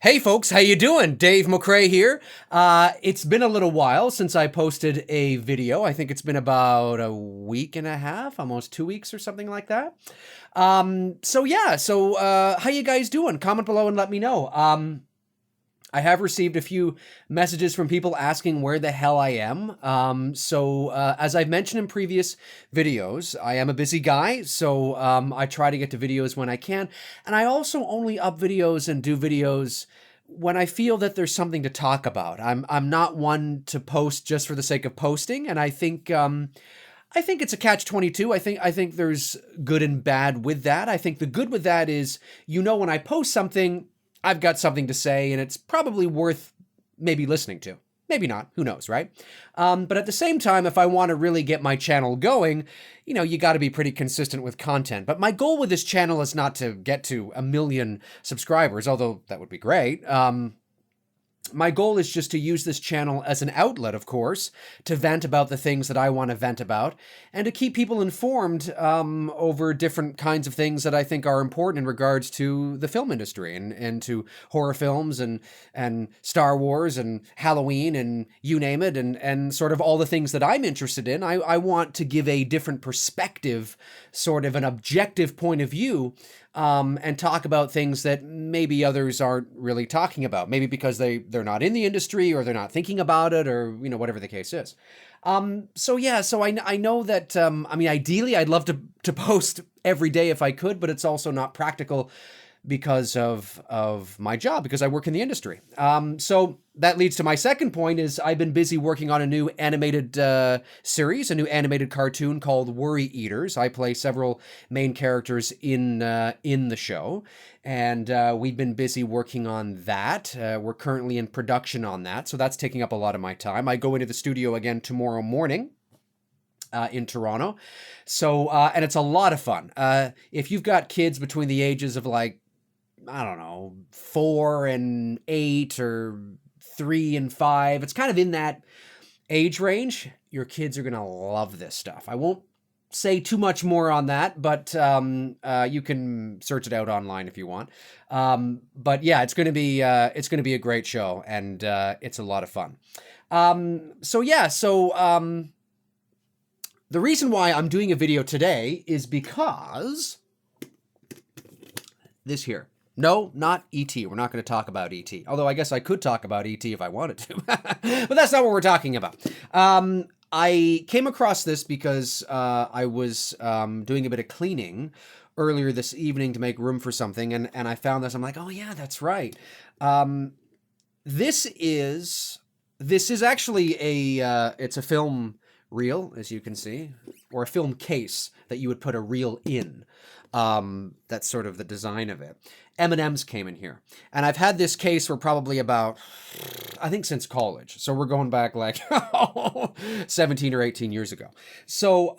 Hey folks, how you doing? Dave McRae here. It's been a little while since I posted a video. I think it's been about a week and a half, almost 2 weeks or something like that. So how you guys doing? Comment below and let me know. I have received a few messages from people asking where the hell I am. As I've mentioned in previous videos, I am a busy guy, so I try to get to videos when I can. And I also only up videos and do videos when I feel that there's something to talk about. I'm not one to post just for the sake of posting, and I think it's a catch-22. I think there's good and bad with that. I think the good with that is, when I post something, I've got something to say, and it's probably worth maybe listening to. Maybe not. Who knows, right? But at the same time, if I want to really get my channel going, you got to be pretty consistent with content. But my goal with this channel is not to get to 1 million subscribers, although that would be great. My goal is just to use this channel as an outlet, of course, to vent about the things that I want to vent about, and to keep people informed over different kinds of things that I think are important in regards to the film industry and to horror films and Star Wars and Halloween and you name it, and sort of all the things that I'm interested in. I want to give a different perspective, sort of an objective point of view, and talk about things that maybe others aren't really talking about, maybe because they're not in the industry or they're not thinking about it, or whatever the case is. So I know that ideally I'd love to post every day if I could, but it's also not practical because of my job, because I work in the industry. So that leads to my second point is I've been busy working on a new animated series, a new animated cartoon called Worry Eaters. I play several main characters in the show, and we've been busy working on that. We're currently in production on that, so that's taking up a lot of my time. I go into the studio again tomorrow morning in Toronto. So, and it's a lot of fun. If you've got kids between the ages of 4 and 8 or 3 and 5, it's kind of in that age range, your kids are going to love this stuff. I won't say too much more on that, but you can search it out online if you want. But yeah, it's going to be a great show, and it's a lot of fun. The reason why I'm doing a video today is because this here. No, not E.T. We're not going to talk about E.T. Although I guess I could talk about E.T. if I wanted to. But that's not what we're talking about. I came across this because I was doing a bit of cleaning earlier this evening to make room for something, and I found this. I'm like, oh yeah, that's right. This is actually it's a film reel, as you can see, or a film case that you would put a reel in. That's sort of the design of it. M&M's came in here, and I've had this case for probably about, I think, since college. So we're going back like 17 or 18 years ago. So,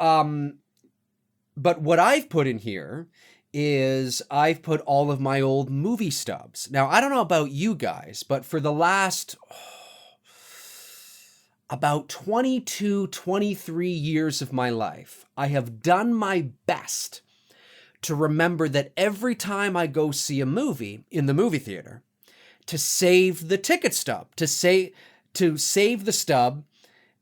but what I've put in here is I've put all of my old movie stubs. Now, I don't know about you guys, but for the last about 22, 23 years of my life, I have done my best to remember that every time I go see a movie in the movie theater, to save the ticket stub, to save the stub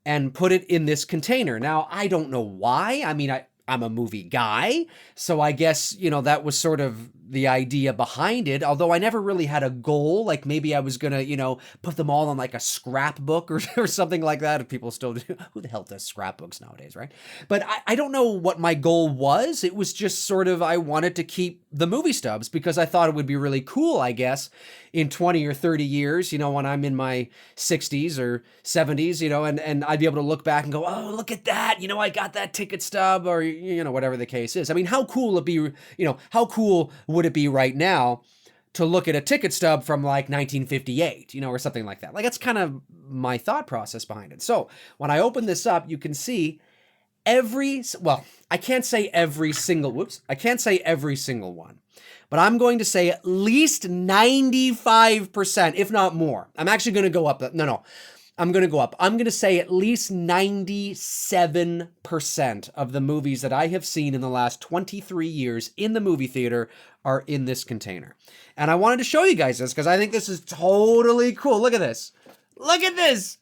and put it in this container. Now, I don't know why. I mean, I'm a movie guy, so I guess, that was sort of the idea behind it, although I never really had a goal. Like maybe I was gonna, put them all on like a scrapbook or something like that, if people still do. Who the hell does scrapbooks nowadays, right? But I don't know what my goal was. It was just sort of, I wanted to keep the movie stubs because I thought it would be really cool, I guess, in 20 or 30 years, when I'm in my 60s or 70s, and I'd be able to look back and go, oh, look at that, I got that ticket stub, or, whatever the case is. I mean, how cool would it be, how cool would it be right now to look at a ticket stub from like 1958, or something like that? Like, that's kind of my thought process behind it. So when I open this up, you can see I can't say every single one, but I'm going to say at least 95%, if not more. I'm actually going to go up. No. I'm going to go up. I'm going to say at least 97% of the movies that I have seen in the last 23 years in the movie theater are in this container. And I wanted to show you guys this because I think this is totally cool. Look at this. Look at this.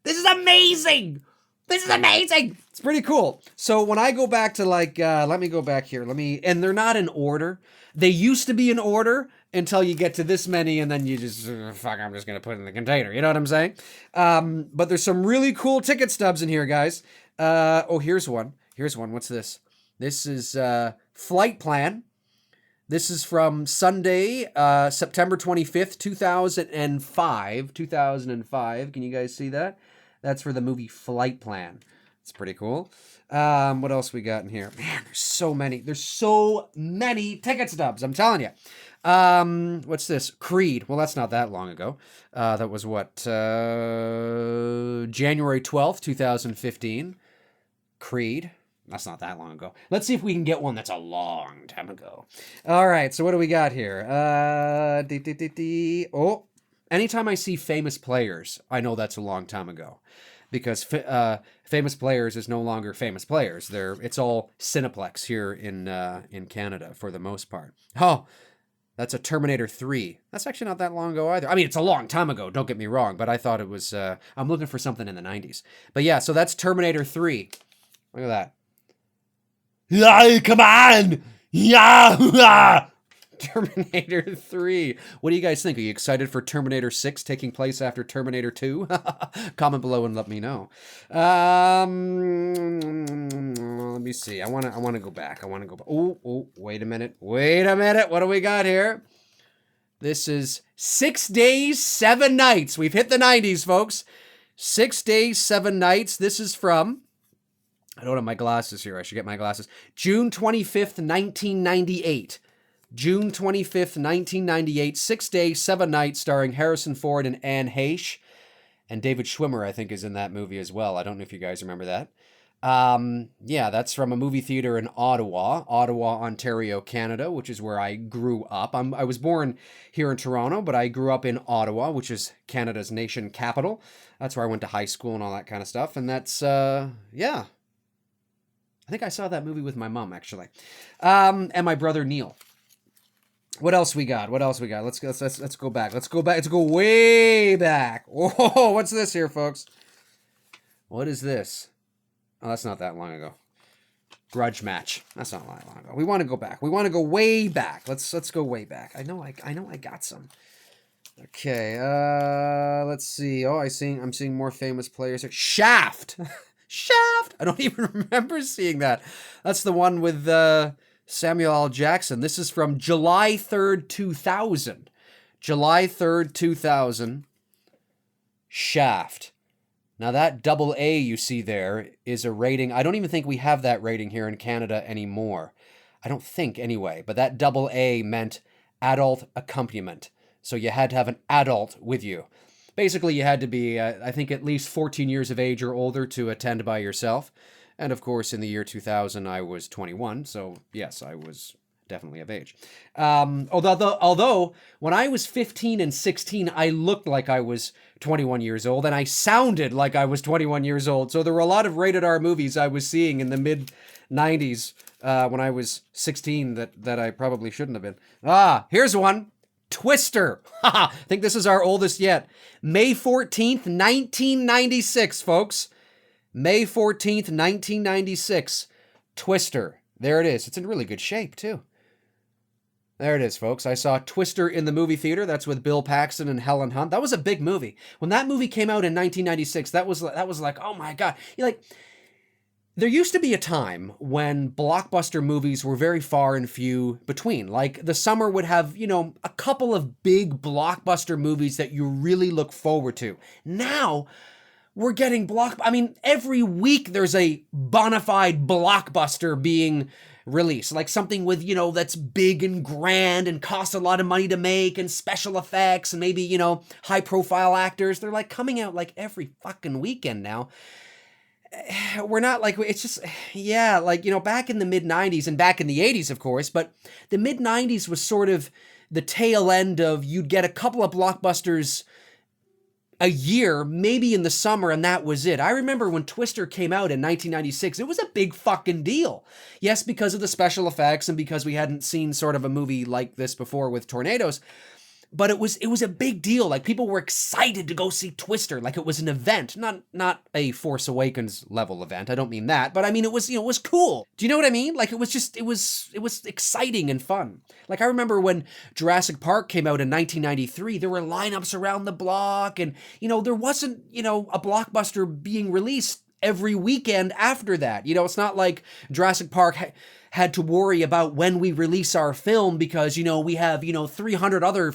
This is amazing. This is amazing. It's pretty cool. So when I go back to like, let me go back here. And they're not in order. They used to be in order until you get to this many and then you just, fuck, I'm just going to put it in the container. You know what I'm saying? But there's some really cool ticket stubs in here, guys. Oh, here's one. Here's one. What's this? This is Flight Plan. This is from Sunday, September 25th, 2005. 2005. Can you guys see that? That's for the movie Flight Plan. It's pretty cool. What else we got in here? Man, there's so many. There's so many ticket stubs. I'm telling you. What's this? Creed. Well, that's not that long ago. That was what? January 12th, 2015. Creed. That's not that long ago. Let's see if we can get one that's a long time ago. All right. So what do we got here? Oh, anytime I see Famous Players, I know that's a long time ago. Because Famous Players is no longer Famous Players. It's all Cineplex here in Canada for the most part. Oh, that's a Terminator 3. That's actually not that long ago either. I mean, it's a long time ago, don't get me wrong, but I thought it was, I'm looking for something in the 90s. But yeah, so that's Terminator 3. Look at that. Yeah, come on! Yeah! Terminator 3. What do you guys think? Are you excited for Terminator 6 taking place after Terminator 2? Comment below and let me know. Let me see. I want to go back. Oh, wait a minute. What do we got here? This is 6 days, 7 nights. We've hit the 90s, folks. 6 days, 7 nights. This is from, I don't have my glasses here. I should get my glasses. June 25th, 1998. June 25th, 1998, 6 days, 7 nights, starring Harrison Ford and Anne Heche. And David Schwimmer, I think, is in that movie as well. I don't know if you guys remember that. Yeah, that's from a movie theater in Ottawa, Ontario, Canada, which is where I grew up. I was born here in Toronto, but I grew up in Ottawa, which is Canada's nation capital. That's where I went to high school and all that kind of stuff. And that's, yeah. I think I saw that movie with my mom, actually. And my brother, Neil. What else we got? Let's go back. Let's go way back. Whoa, what's this here, folks? What is this? Oh, that's not that long ago. Grudge Match. That's not that long ago. We want to go back. We want to go way back. Let's go way back. I know I got some. Okay, let's see. Oh, I'm seeing more Famous Players here. Shaft. Shaft. I don't even remember seeing that. That's the one with Samuel L. Jackson. This is from July 3rd, 2000. July 3rd, 2000. Shaft. Now that double A you see there is a rating. I don't even think we have that rating here in Canada anymore. I don't think anyway. But that double A meant adult accompaniment. So you had to have an adult with you. Basically, you had to be, I think, at least 14 years of age or older to attend by yourself. And of course, in the year 2000, I was 21. So yes, I was definitely of age. Although when I was 15 and 16, I looked like I was 21 years old and I sounded like I was 21 years old. So there were a lot of rated R movies I was seeing in the mid 90s when I was 16 that I probably shouldn't have been. Here's one. Twister. I think this is our oldest yet. May 14th, 1996, folks. May 14th, 1996. Twister. There it is. It's in really good shape, too. There it is, folks. I saw Twister in the movie theater. That's with Bill Paxton and Helen Hunt. That was a big movie. When that movie came out in 1996, that was like, oh my God. There used to be a time when blockbuster movies were very far and few between. Like, the summer would have, a couple of big blockbuster movies that you really look forward to. Now, we're getting every week there's a bona fide blockbuster being released. Like something with, that's big and grand and costs a lot of money to make and special effects and maybe, high profile actors. They're like coming out like every fucking weekend now. We're not like, it's just, yeah, back in the mid 90s and back in the 80s, of course, but the mid 90s was sort of the tail end of you'd get a couple of blockbusters a year, maybe in the summer, and that was it. I remember when Twister came out in 1996, it was a big fucking deal. Yes, because of the special effects and because we hadn't seen sort of a movie like this before with tornadoes. But it was a big deal. Like, people were excited to go see Twister, like it was an event, not a Force Awakens level event. I don't mean that, but I mean it was, it was cool. Do you know what I mean? Like, it was exciting and fun. Like, I remember when Jurassic Park came out in 1993, there were lineups around the block, and there wasn't a Blockbuster being released every weekend after that. It's not like Jurassic Park had to worry about when we release our film because, we have, 300 other,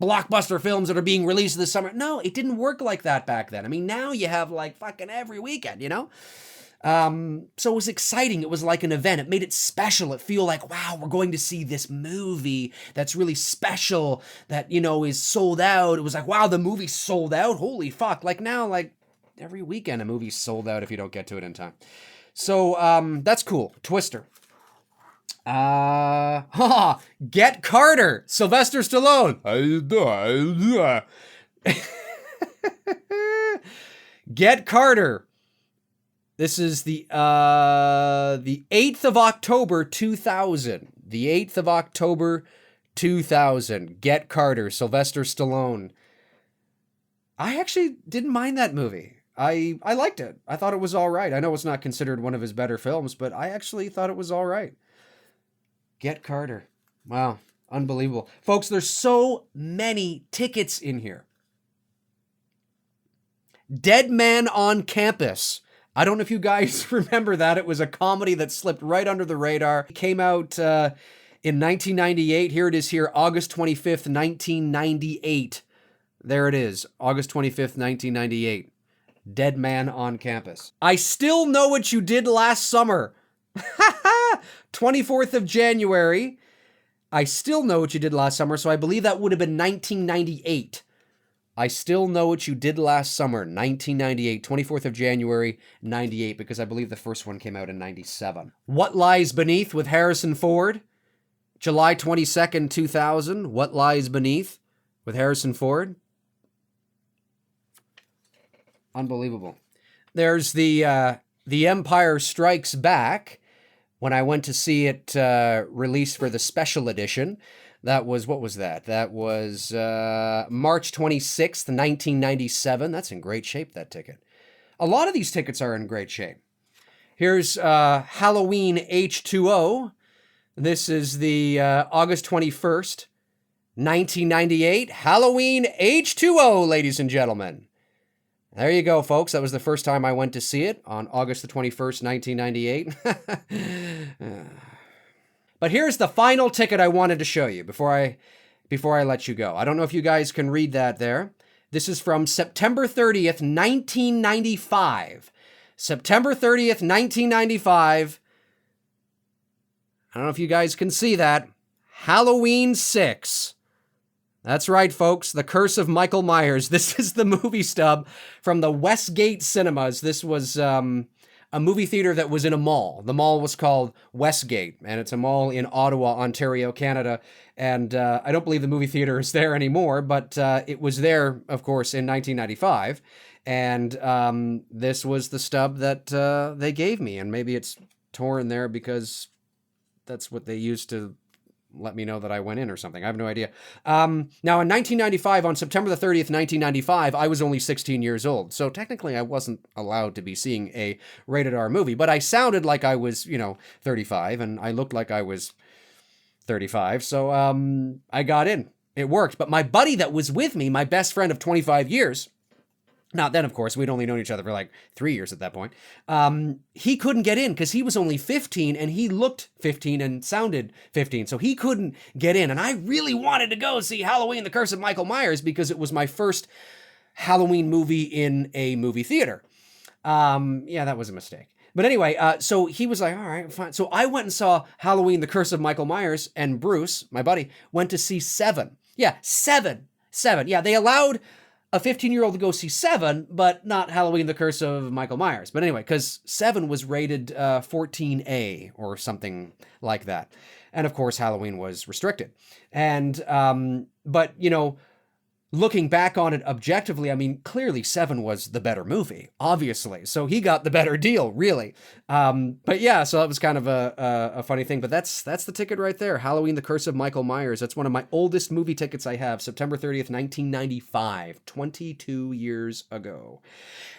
blockbuster films that are being released this summer. No, it didn't work like that back then. I mean, now you have like fucking every weekend, So it was exciting. It was like an event. It made it special. It feel like, wow, we're going to see this movie that's really special that, is sold out. It was like, wow, the movie's sold out. Holy fuck. Like now, like every weekend a movie's sold out if you don't get to it in time. So that's cool. Twister. Get Carter, Sylvester Stallone. Get Carter. This is the 8th of October 2000. The 8th of October 2000. Get Carter, Sylvester Stallone. I actually didn't mind that movie. I liked it. I thought it was all right. I know it's not considered one of his better films, but I actually thought it was all right. Get Carter. Wow. Unbelievable. Folks, there's so many tickets in here. Dead Man on Campus. I don't know if you guys remember that. It was a comedy that slipped right under the radar. It came out in 1998. Here it is here, August 25th, 1998. There it is, August 25th, 1998. Dead Man on Campus. I Still Know What You Did Last Summer. 24th of January. I Still Know What You Did Last Summer, so I believe that would have been 1998. I Still Know What You Did Last Summer, 1998, 24th of January, 98, because I believe the first one came out in 97. What Lies Beneath with Harrison Ford, July 22nd, 2000. What Lies Beneath with Harrison Ford. Unbelievable. There's the Empire Strikes Back. When I went to see it released for the special edition, that was, what was that? That was March 26th, 1997. That's in great shape, that ticket. A lot of these tickets are in great shape. Here's Halloween H2O. This is the August 21st, 1998. Halloween H2O, ladies and gentlemen. There you go, folks. That was the first time I went to see it on August the 21st, 1998. But here's the final ticket I wanted to show you before I let you go. I don't know if you guys can read that there. This is from September 30th, 1995. September 30th, 1995. I don't know if you guys can see that. Halloween 6. That's right, folks. The Curse of Michael Myers. This is the movie stub from the Westgate Cinemas. This was a movie theater that was in a mall. The mall was called Westgate, and it's a mall in Ottawa, Ontario, Canada. And I don't believe the movie theater is there anymore, but it was there, of course, in 1995. And this was the stub that they gave me. And maybe it's torn there because that's what they used to let me know that I went in or something. I have no idea. Now, in 1995, on September the 30th, 1995, I was only 16 years old. So technically, I wasn't allowed to be seeing a rated R movie. But I sounded like I was, 35, and I looked like I was 35. So I got in. It worked. But my buddy that was with me, my best friend of 25 years, not then, of course, we'd only known each other for like 3 years at that point. He couldn't get in because he was only 15 and he looked 15 and sounded 15. So he couldn't get in. And I really wanted to go see Halloween, The Curse of Michael Myers because it was my first Halloween movie in a movie theater. Yeah, that was a mistake. But anyway, so he was like, all right, fine. So I went and saw Halloween, The Curse of Michael Myers, and Bruce, my buddy, went to see 7. Yeah, 7. Yeah, they allowed a 15-year-old to go see 7, but not Halloween, The Curse of Michael Myers. But anyway, because 7 was rated 14A or something like that. And of course, Halloween was restricted. And, but, looking back on it objectively, I mean, clearly Seven was the better movie, obviously. So he got the better deal, really. But yeah, so that was kind of a funny thing. But that's the ticket right there. Halloween: The Curse of Michael Myers. That's one of my oldest movie tickets I have. September 30th, 1995, 22 years ago.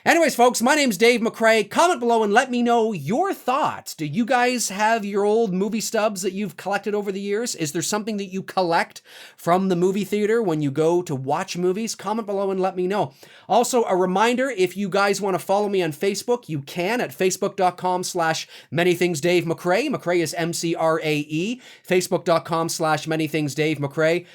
Anyways, folks, my name's Dave McRae. Comment below and let me know your thoughts. Do you guys have your old movie stubs that you've collected over the years? Is there something that you collect from the movie theater when you go to watch movies? Comment below and let me know. Also, a reminder, if you guys want to follow me on Facebook, you can at facebook.com/manythingsdavemcrae. McRae is MCRAE. Facebook.com/manythingsdavemcrae.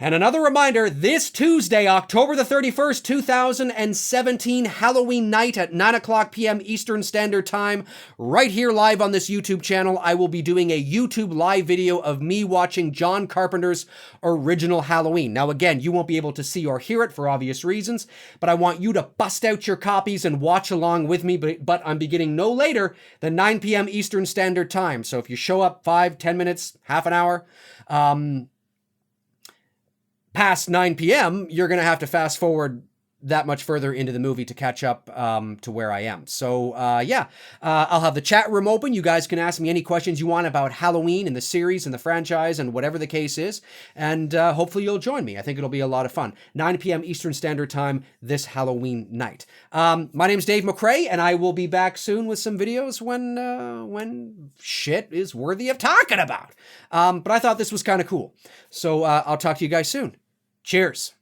And another reminder, this Tuesday, October the 31st, 2017, Halloween night at 9 o'clock p.m. Eastern Standard Time, right here live on this YouTube channel, I will be doing a YouTube live video of me watching John Carpenter's original Halloween. Now, again, you won't be able to see or hear it for obvious reasons, but I want you to bust out your copies and watch along with me, but I'm beginning no later than 9 p.m. Eastern Standard Time. So if you show up 5, 10 minutes, half an hour, past 9 p.m., you're going to have to fast forward that much further into the movie to catch up to where I am. So, I'll have the chat room open. You guys can ask me any questions you want about Halloween and the series and the franchise and whatever the case is. And hopefully you'll join me. I think it'll be a lot of fun. 9 p.m. Eastern Standard Time this Halloween night. My name's Dave McRae, and I will be back soon with some videos when shit is worthy of talking about. But I thought this was kind of cool. So I'll talk to you guys soon. Cheers.